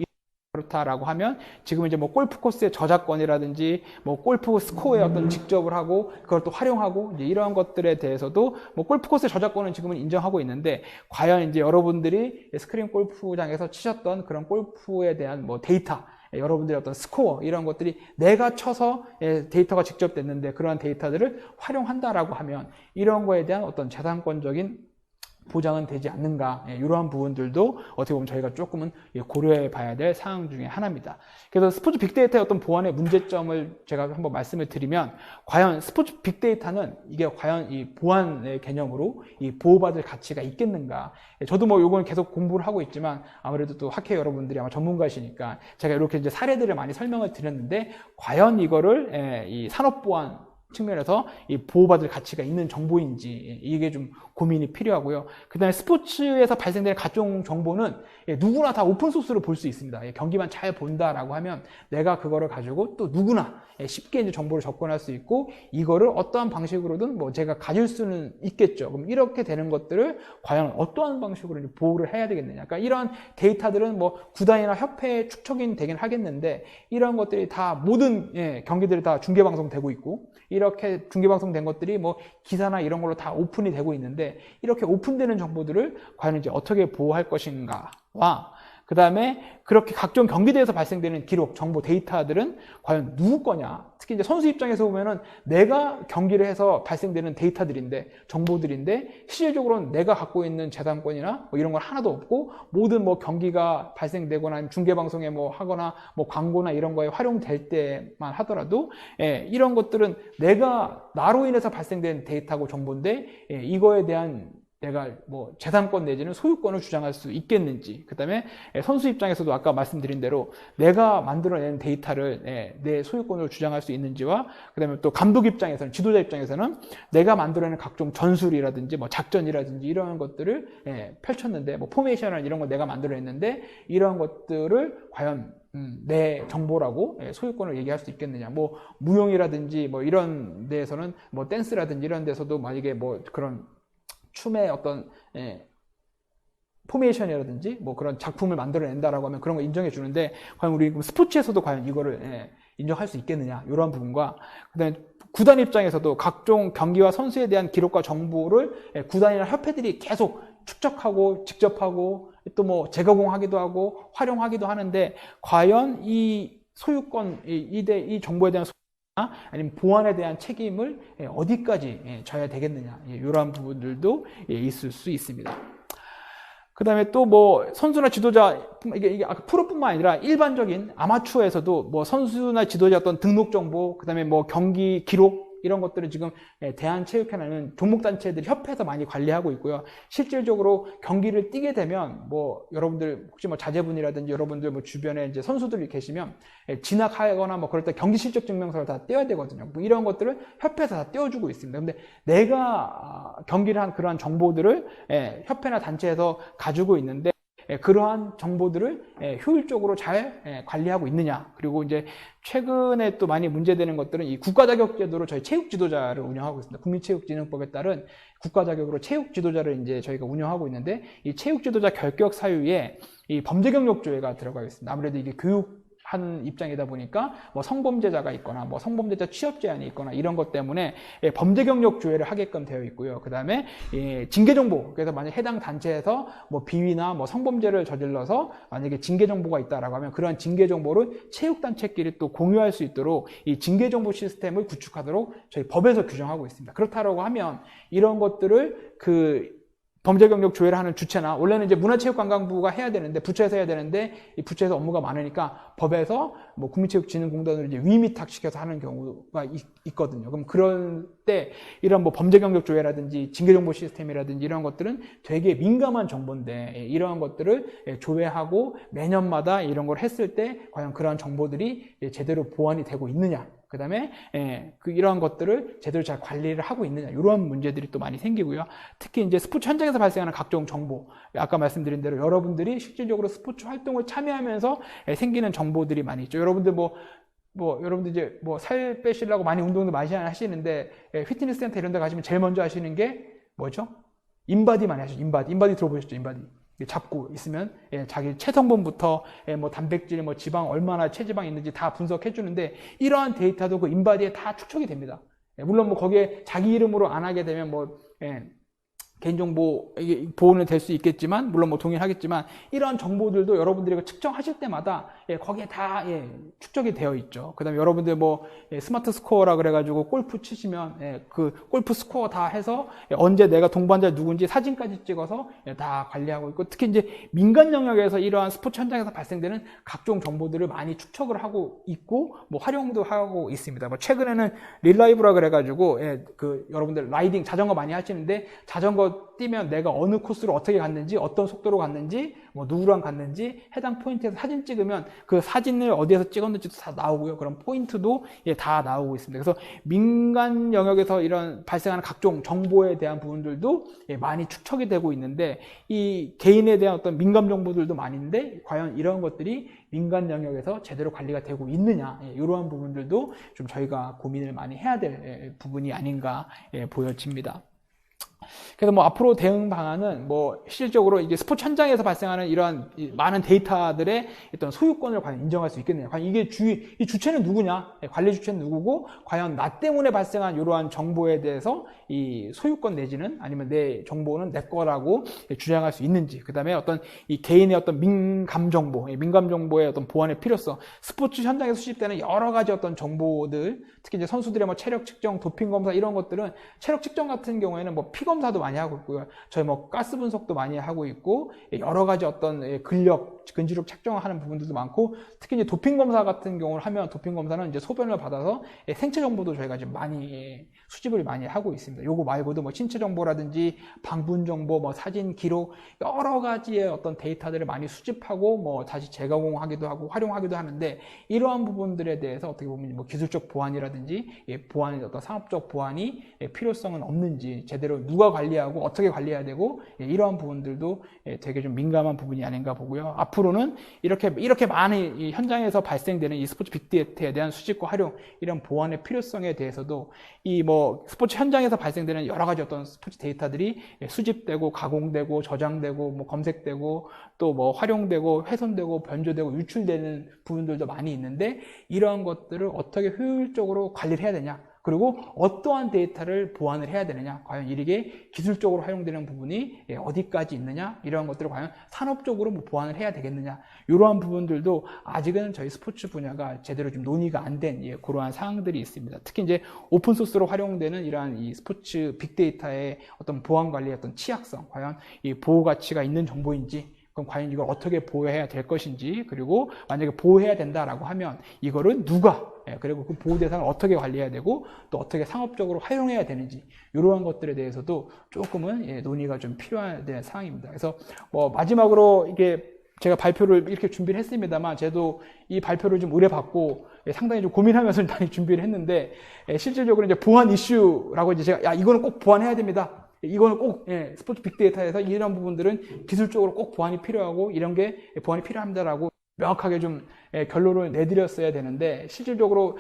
그렇다라고 하면 지금 이제 골프 코스의 저작권이라든지 골프 스코어의 어떤 직접을 하고 그걸 또 활용하고 이제 이러한 것들에 대해서도 골프 코스의 저작권은 지금은 인정하고 있는데, 과연 이제 여러분들이 스크린 골프장에서 치셨던 그런 골프에 대한 데이터, 여러분들의 어떤 스코어, 이런 것들이 내가 쳐서 데이터가 직접 됐는데 그러한 데이터들을 활용한다라고 하면 이런 거에 대한 어떤 재산권적인 보장은 되지 않는가, 이러한 부분들도 어떻게 보면 저희가 조금은 고려해 봐야 될 사항 중에 하나입니다. 그래서 스포츠 빅데이터의 어떤 보안의 문제점을 제가 한번 말씀을 드리면, 과연 스포츠 빅데이터는 이게 과연 이 보안의 개념으로 보호받을 가치가 있겠는가. 저도 요걸 계속 공부를 하고 있지만 아무래도 또 학회 여러분들이 아마 전문가시니까 제가 이렇게 이제 사례들을 많이 설명을 드렸는데, 과연 이거를 이 산업보안 측면에서 보호받을 가치가 있는 정보인지, 이게 좀 고민이 필요하고요. 그 다음에 스포츠에서 발생되는 각종 정보는 누구나 다 오픈소스로 볼 수 있습니다. 경기만 잘 본다라고 하면 내가 그거를 가지고 또 누구나 쉽게 이제 정보를 접근할 수 있고, 이거를 어떠한 방식으로든 제가 가질 수는 있겠죠. 그럼 이렇게 되는 것들을 과연 어떠한 방식으로 이제 보호를 해야 되겠느냐. 그러니까 이런 데이터들은 구단이나 협회에 축적이 되긴 하겠는데, 이런 것들이 다 모든 경기들이 다 중계방송되고 있고, 이렇게 중계방송된 것들이 기사나 이런 걸로 다 오픈이 되고 있는데, 이렇게 오픈되는 정보들을 과연 이제 어떻게 보호할 것인가와, 그 다음에 그렇게 각종 경기대에서 발생되는 기록, 정보, 데이터들은 과연 누구 거냐. 특히 이제 선수 입장에서 보면은 내가 경기를 해서 발생되는 데이터들인데, 정보들인데, 실질적으로는 내가 갖고 있는 재산권이나 이런 건 하나도 없고, 모든 경기가 발생되거나 아니면 중계방송에 하거나 광고나 이런 거에 활용될 때만 하더라도, 이런 것들은 나로 인해서 발생된 데이터고 정보인데, 이거에 대한 내가 재산권 내지는 소유권을 주장할 수 있겠는지, 그 다음에 선수 입장에서도 아까 말씀드린 대로 내가 만들어낸 데이터를 내 소유권으로 주장할 수 있는지와, 그 다음에 또 감독 입장에서는, 지도자 입장에서는 내가 만들어낸 각종 전술이라든지 작전이라든지 이런 것들을 펼쳤는데, 포메이션이나 이런 거 내가 만들어냈는데, 이런 것들을 과연 내 정보라고 소유권을 얘기할 수 있겠느냐. 무용이라든지 이런 데에서는 댄스라든지 이런 데서도 만약에 그런 춤의 어떤 포메이션이라든지 그런 작품을 만들어낸다라고 하면 그런 거 인정해 주는데, 과연 우리 스포츠에서도 과연 이거를 인정할 수 있겠느냐, 이런 부분과, 그다음에 구단 입장에서도 각종 경기와 선수에 대한 기록과 정보를 구단이나 협회들이 계속 축적하고 직접 하고 또 재가공하기도 하고 활용하기도 하는데, 과연 이 소유권, 이 정보에 대한 소유나 아니면 보안에 대한 책임을 어디까지 져야 되겠느냐, 이러한 부분들도 있을 수 있습니다. 그 다음에 또 뭐 선수나 지도자, 이게 아까 프로뿐만 아니라 일반적인 아마추어에서도 뭐 선수나 지도자 어떤 등록 정보, 그 다음에 뭐 경기 기록, 이런 것들을 지금 대한체육회라는 종목단체들이 협회에서 많이 관리하고 있고요. 실질적으로 경기를 뛰게 되면 뭐 여러분들 혹시 뭐 자제분이라든지 여러분들 뭐 주변에 이제 선수들이 계시면 진학하거나 뭐 그럴 때 경기 실적 증명서를 다 떼어야 되거든요. 뭐 이런 것들을 협회에서 다 떼어주고 있습니다. 근데 내가 경기를 한 그러한 정보들을 협회나 단체에서 가지고 있는데 그러한 정보들을 효율적으로 잘 관리하고 있느냐. 그리고 이제 최근에 또 많이 문제되는 것들은 이 국가자격제도로 저희 체육지도자를 운영하고 있습니다. 국민체육진흥법에 따른 국가자격으로 체육지도자를 이제 저희가 운영하고 있는데, 이 체육지도자 결격 사유에 이 범죄경력조회가 들어가 있습니다. 아무래도 이게 교육하는 입장이다 보니까 뭐 성범죄자가 있거나 뭐 성범죄자 취업 제한이 있거나 이런 것 때문에 범죄 경력 조회를 하게끔 되어 있고요. 그 다음에 징계 정보, 그래서 만약 해당 단체에서 뭐 비위나 뭐 성범죄를 저질러서 만약에 징계 정보가 있다라고 하면 그러한 징계 정보를 체육 단체끼리 또 공유할 수 있도록 이 징계 정보 시스템을 구축하도록 저희 법에서 규정하고 있습니다. 그렇다라고 하면 이런 것들을 범죄 경력 조회를 하는 주체나, 원래는 이제 문화체육관광부가 해야 되는데, 부처에서 해야 되는데, 이 부처에서 업무가 많으니까 법에서 뭐 국민체육진흥공단으로 이제 위위탁시켜서 하는 경우가 있거든요. 그럼 그럴 때 이런 뭐 범죄 경력 조회라든지 징계정보 시스템이라든지 이런 것들은 되게 민감한 정보인데, 이러한 것들을 조회하고 매년마다 이런 걸 했을 때 과연 그러한 정보들이 제대로 보완이 되고 있느냐, 그 다음에 이러한 것들을 제대로 잘 관리를 하고 있느냐, 이러한 문제들이 또 많이 생기고요. 특히 이제 스포츠 현장에서 발생하는 각종 정보, 아까 말씀드린 대로 여러분들이 실질적으로 스포츠 활동을 참여하면서 생기는 정보들이 많이 있죠. 여러분들 여러분들 이제 살 빼시려고 많이 운동도 많이 하시는데, 피트니스 센터 이런 데 가시면 제일 먼저 하시는 게 뭐죠? 인바디 많이 하시죠. 인바디 들어보셨죠? 인바디. 잡고 있으면 자기 체성분부터 뭐 단백질, 뭐 지방, 얼마나 체지방이 있는지 다 분석해 주는데, 이러한 데이터도 그 인바디에 다 축적이 됩니다. 물론 뭐 거기에 자기 이름으로 안 하게 되면 개인정보 보호는 될 수 있겠지만, 물론 뭐 동의하겠지만, 이러한 정보들도 여러분들이 측정하실 때마다 거기에 다 축적이 되어 있죠. 그 다음에 여러분들 스마트 스코어라 그래가지고 골프 치시면 그 골프 스코어 다 해서 언제 내가 동반자 누군지 사진까지 찍어서 다 관리하고 있고, 특히 이제 민간 영역에서 이러한 스포츠 현장에서 발생되는 각종 정보들을 많이 축적을 하고 있고 활용도 하고 있습니다. 최근에는 릴라이브라 그래가지고 여러분들 라이딩 자전거 많이 하시는데, 자전거 뛰면 내가 어느 코스로 어떻게 갔는지, 어떤 속도로 갔는지, 누구랑 갔는지 해당 포인트에서 사진 찍으면 그 사진을 어디에서 찍었는지도 다 나오고요. 그런 포인트도 다 나오고 있습니다. 그래서 민간 영역에서 이런 발생하는 각종 정보에 대한 부분들도 많이 축적이 되고 있는데, 이 개인에 대한 어떤 민감 정보들도 많이 있는데 과연 이런 것들이 민간 영역에서 제대로 관리가 되고 있느냐, 이러한 부분들도 좀 저희가 고민을 많이 해야 될 부분이 아닌가 보여집니다. 그래서 앞으로 대응 방안은 실질적으로 이게 스포츠 현장에서 발생하는 이러한 많은 데이터들의 어떤 소유권을 과연 인정할 수 있겠느냐, 과연 이게 이 주체는 누구냐, 관리 주체는 누구고, 과연 나 때문에 발생한 이러한 정보에 대해서 이 소유권 내지는 아니면 내 정보는 내 거라고 주장할 수 있는지, 그 다음에 어떤 이 개인의 어떤 민감 정보의 어떤 보완의 필요성, 스포츠 현장에서 수집되는 여러 가지 어떤 정보들, 특히 이제 선수들의 체력 측정, 도핑 검사 이런 것들은, 체력 측정 같은 경우에는 피 검사도 많이 하고 있고요. 저희 가스 분석도 많이 하고 있고, 여러 가지 어떤 근지력 측정하는 부분들도 많고, 특히 이제 도핑 검사 같은 경우를 하면, 도핑 검사는 이제 소변을 받아서 생체 정보도 저희가 지금 많이 수집을 많이 하고 있습니다. 요거 말고도 신체 정보라든지 방분 정보, 사진 기록, 여러 가지의 어떤 데이터들을 많이 수집하고 다시 재가공하기도 하고 활용하기도 하는데, 이러한 부분들에 대해서 어떻게 보면 기술적 보완이라든지 보완의 어떤 상업적 보완이 필요성은 없는지, 제대로 누가 관리하고 어떻게 관리해야 되고, 이러한 부분들도 되게 좀 민감한 부분이 아닌가 보고요. 앞으로는 이렇게 많은 이 현장에서 발생되는 이 스포츠 빅데이터에 대한 수집과 활용, 이런 보완의 필요성에 대해서도 이 스포츠 현장에서 발생되는 여러 가지 어떤 스포츠 데이터들이 수집되고 가공되고 저장되고 검색되고 또 활용되고 훼손되고 변조되고 유출되는 부분들도 많이 있는데, 이러한 것들을 어떻게 효율적으로 관리를 해야 되냐, 그리고 어떠한 데이터를 보완을 해야 되느냐, 과연 이게 기술적으로 활용되는 부분이 어디까지 있느냐, 이러한 것들을 과연 산업적으로 뭐 보완을 해야 되겠느냐, 이러한 부분들도 아직은 저희 스포츠 분야가 제대로 좀 논의가 안 된 그러한 사항들이 있습니다. 특히 이제 오픈소스로 활용되는 이러한 이 스포츠 빅데이터의 어떤 보안 관리의 어떤 취약성, 과연 이 보호 가치가 있는 정보인지, 그럼 과연 이걸 어떻게 보호해야 될 것인지, 그리고 만약에 보호해야 된다라고 하면 이거를 누가, 그리고 그 보호 대상을 어떻게 관리해야 되고 또 어떻게 상업적으로 활용해야 되는지, 이러한 것들에 대해서도 조금은 논의가 좀 필요한 사항입니다. 그래서 뭐 마지막으로 이게 제가 발표를 이렇게 준비를 했습니다만, 저도 이 발표를 좀 의뢰받고 상당히 좀 고민하면서 많이 준비를 했는데, 실질적으로 이제 보안 이슈라고 이제 제가, 야, 이거는 꼭 보완해야 됩니다. 이거는 꼭 스포츠 빅데이터에서 이런 부분들은 기술적으로 꼭 보완이 필요하고 이런 게 보완이 필요합니다라고 명확하게 좀 결론을 내드렸어야 되는데, 실질적으로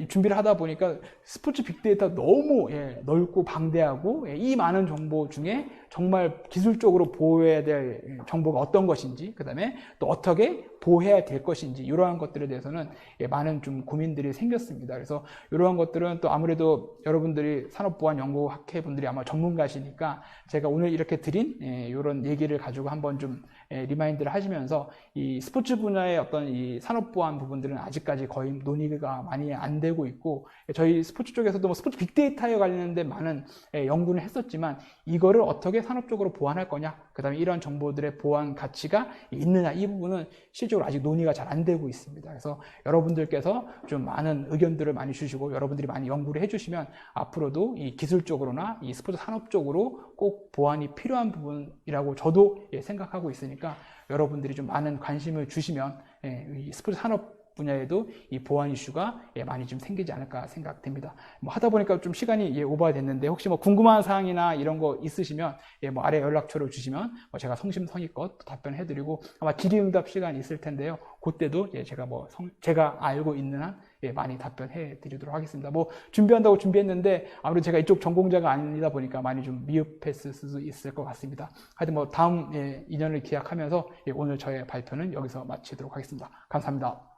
준비를 하다 보니까 스포츠 빅데이터 너무 넓고 방대하고 이 많은 정보 중에 정말 기술적으로 보호해야 될 정보가 어떤 것인지, 그 다음에 또 어떻게 보호해야 될 것인지, 이러한 것들에 대해서는 많은 좀 고민들이 생겼습니다. 그래서 이러한 것들은 또 아무래도 여러분들이 산업보안연구학회분들이 아마 전문가시니까 제가 오늘 이렇게 드린 이런 얘기를 가지고 한번 좀 리마인드를 하시면서, 이 스포츠 분야의 어떤 이 산업보안 부분들은 아직까지 거의 논의가 많이 안 되고 있고, 저희 스포츠 쪽에서도 뭐 스포츠 빅데이터에 관련된 많은 연구를 했었지만 이거를 어떻게 산업적으로 보완할 거냐, 그 다음에 이러한 정보들의 보완 가치가 있느냐, 이 부분은 실제로 아직 논의가 잘 안 되고 있습니다. 그래서 여러분들께서 좀 많은 의견들을 많이 주시고 여러분들이 많이 연구를 해주시면 앞으로도 이 기술적으로나 이 스포츠 산업적으로 꼭 보완이 필요한 부분이라고 저도 생각하고 있으니까, 여러분들이 좀 많은 관심을 주시면 이 스포츠 산업 분야에도 이 보안 이슈가 많이 좀 생기지 않을까 생각됩니다. 뭐 하다 보니까 좀 시간이 오버가 됐는데, 혹시 뭐 궁금한 사항이나 이런 거 있으시면 뭐 아래 연락처를 주시면 뭐 제가 성심성의껏 답변해드리고, 아마 질의응답 시간이 있을 텐데요. 그때도 제가 뭐 제가 알고 있는 한 많이 답변해 드리도록 하겠습니다. 뭐 준비한다고 준비했는데 아무래도 제가 이쪽 전공자가 아니다 보니까 많이 좀 미흡했을 수도 있을 것 같습니다. 하여튼 뭐 다음 인연을 기약하면서 오늘 저의 발표는 여기서 마치도록 하겠습니다. 감사합니다.